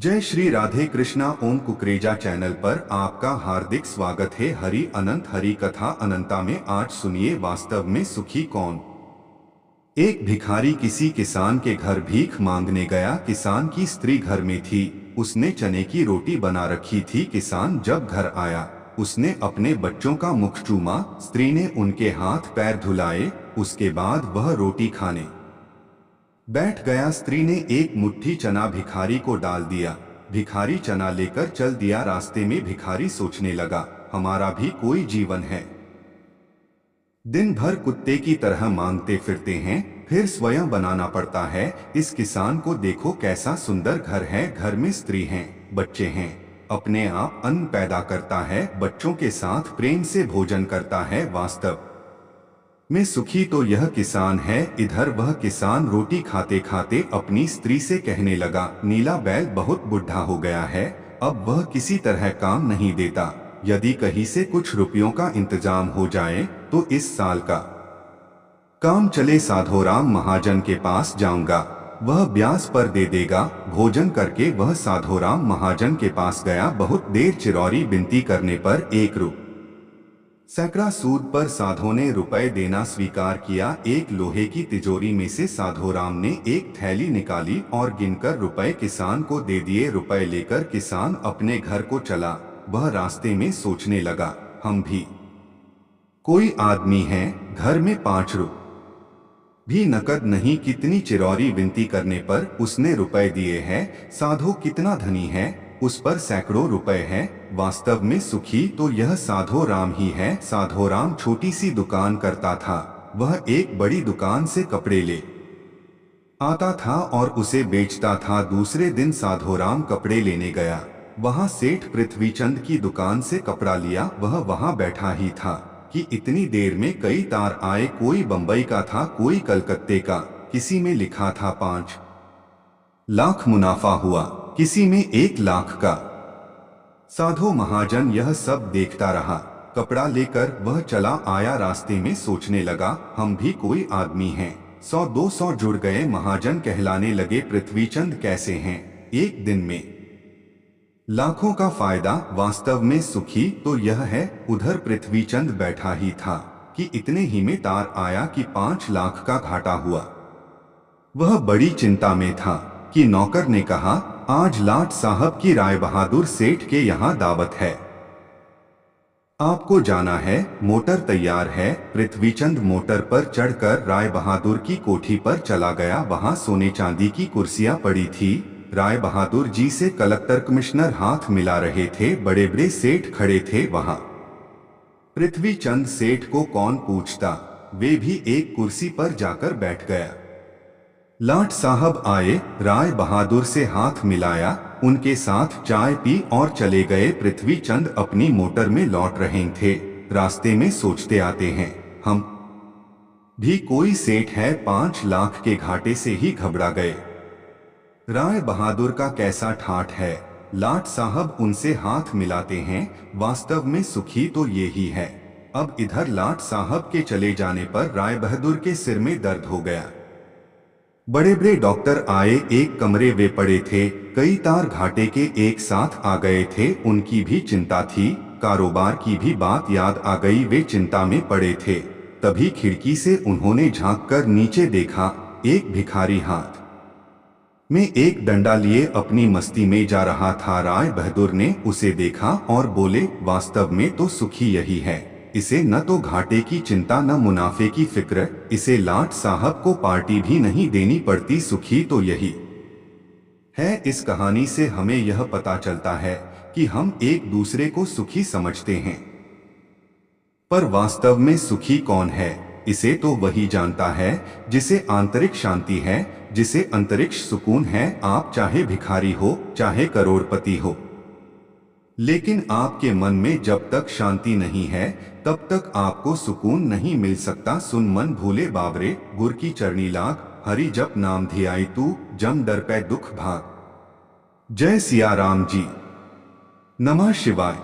जय श्री राधे कृष्णा। ओम कुकरेजा चैनल पर आपका हार्दिक स्वागत है। हरि अनंत हरि कथा अनंता में आज सुनिए वास्तव में सुखी कौन। एक भिखारी किसी किसान के घर भीख मांगने गया। किसान की स्त्री घर में थी, उसने चने की रोटी बना रखी थी। किसान जब घर आया उसने अपने बच्चों का मुख चूमा। स्त्री ने उनके हाथ पैर धुलाए, उसके बाद वह रोटी खाने बैठ गया। स्त्री ने एक मुट्ठी चना भिखारी को डाल दिया। भिखारी चना लेकर चल दिया। रास्ते में भिखारी सोचने लगा, हमारा भी कोई जीवन है, दिन भर कुत्ते की तरह मांगते फिरते हैं, फिर स्वयं बनाना पड़ता है। इस किसान को देखो कैसा सुंदर घर है, घर में स्त्री हैं, बच्चे हैं, अपने आप अन्न पैदा करता है, बच्चों के साथ प्रेम से भोजन करता है। वास्तव में सुखी तो यह किसान है। इधर वह किसान रोटी खाते खाते अपनी स्त्री से कहने लगा, नीला बैल बहुत बुढ़ा हो गया है, अब वह किसी तरह काम नहीं देता। यदि कहीं से कुछ रुपयों का इंतजाम हो जाए तो इस साल का काम चले। साधोराम महाजन के पास जाऊंगा, वह ब्याज पर दे देगा। भोजन करके वह साधोराम महाजन के पास गया। बहुत देर चिरौरी विनती करने पर एक सैकड़ा सूद पर साधो ने रुपए देना स्वीकार किया। एक लोहे की तिजोरी में से साधोराम ने एक थैली निकाली और गिनकर रुपए किसान को दे दिए। रुपए लेकर किसान अपने घर को चला। वह रास्ते में सोचने लगा, हम भी कोई आदमी हैं, घर में 5 रुपए भी नकद नहीं। कितनी चिरौरी विनती करने पर उसने रुपए दिए हैं। साधो कितना धनी है, उस पर सैकड़ों रुपए हैं। वास्तव में सुखी तो यह साधोराम ही है। साधोराम छोटी सी दुकान करता था। वह एक बड़ी दुकान से कपड़े ले आता था और उसे बेचता था। दूसरे दिन साधोराम कपड़े लेने गया। वहां सेठ पृथ्वीचंद की दुकान से कपड़ा लिया। वह वहां बैठा ही था कि इतनी देर में कई तार आए। कोई बंबई का था, कोई कलकत्ते का। किसी में लिखा था 5 लाख मुनाफा हुआ, किसी में 1 लाख का। साधो महाजन यह सब देखता रहा। कपड़ा लेकर वह चला आया। रास्ते में सोचने लगा, हम भी कोई आदमी हैं। 100-200 जुड़ गए, महाजन कहलाने लगे। पृथ्वीचंद कैसे हैं, एक दिन में लाखों का फायदा। वास्तव में सुखी तो यह है। उधर पृथ्वीचंद बैठा ही था कि इतने ही में तार आया कि 5 लाख का घाटा हुआ। वह बड़ी चिंता में था कि नौकर ने कहा, आज लाट साहब की राय बहादुर सेठ के यहाँ दावत है, आपको जाना है। मोटर तैयार है। पृथ्वीचंद मोटर पर चढ़कर राय बहादुर की कोठी पर चला गया। वहां सोने चांदी की कुर्सियां पड़ी थी। राय बहादुर जी से कलेक्टर कमिश्नर हाथ मिला रहे थे। बड़े बड़े सेठ खड़े थे वहां। पृथ्वीचंद सेठ को कौन पूछता, वे भी एक कुर्सी पर जाकर बैठ गया। लाट साहब आए, राय बहादुर से हाथ मिलाया, उनके साथ चाय पी और चले गए। पृथ्वीचंद अपनी मोटर में लौट रहे थे। रास्ते में सोचते आते हैं, हम भी कोई सेठ है। 5 लाख के घाटे से ही घबरा गए। राय बहादुर का कैसा ठाठ है। लाट साहब उनसे हाथ मिलाते हैं। वास्तव में सुखी तो ये ही है। अब इधर लाट साहब के चले जाने पर राय बहादुर के सिर में दर्द हो गया। बड़े बड़े डॉक्टर आए, एक कमरे वे पड़े थे। कई तार घाटे के एक साथ आ गए थे। उनकी भी चिंता थी। कारोबार की भी बात याद आ गई। वे चिंता में पड़े थे। तभी खिड़की से उन्होंने झांककर नीचे देखा। एक भिखारी हाथ में एक डंडा लिए अपनी मस्ती में जा रहा था। राय बहादुर ने उसे देखा और बोले, वास्तव में तो सुखी यही है। इसे न तो घाटे की चिंता न मुनाफे की फिक्र। इसे लाट साहब को पार्टी भी नहीं देनी पड़ती। सुखी तो यही है। इस कहानी से हमें यह पता चलता है कि हम एक दूसरे को सुखी समझते हैं, पर वास्तव में सुखी कौन है, इसे तो वही जानता है जिसे आंतरिक शांति है, जिसे अंतरिक्ष सुकून है। आप चाहे भिखारी हो, चाहे करोड़पति हो, लेकिन आपके मन में जब तक शांति नहीं है तब तक आपको सुकून नहीं मिल सकता। सुन मन भूले बाबरे, गुर की चरणी लाग, हरि जप नाम धियाई तू, जम डर पे दुख भाग। जय सिया राम जी। नमः शिवाय।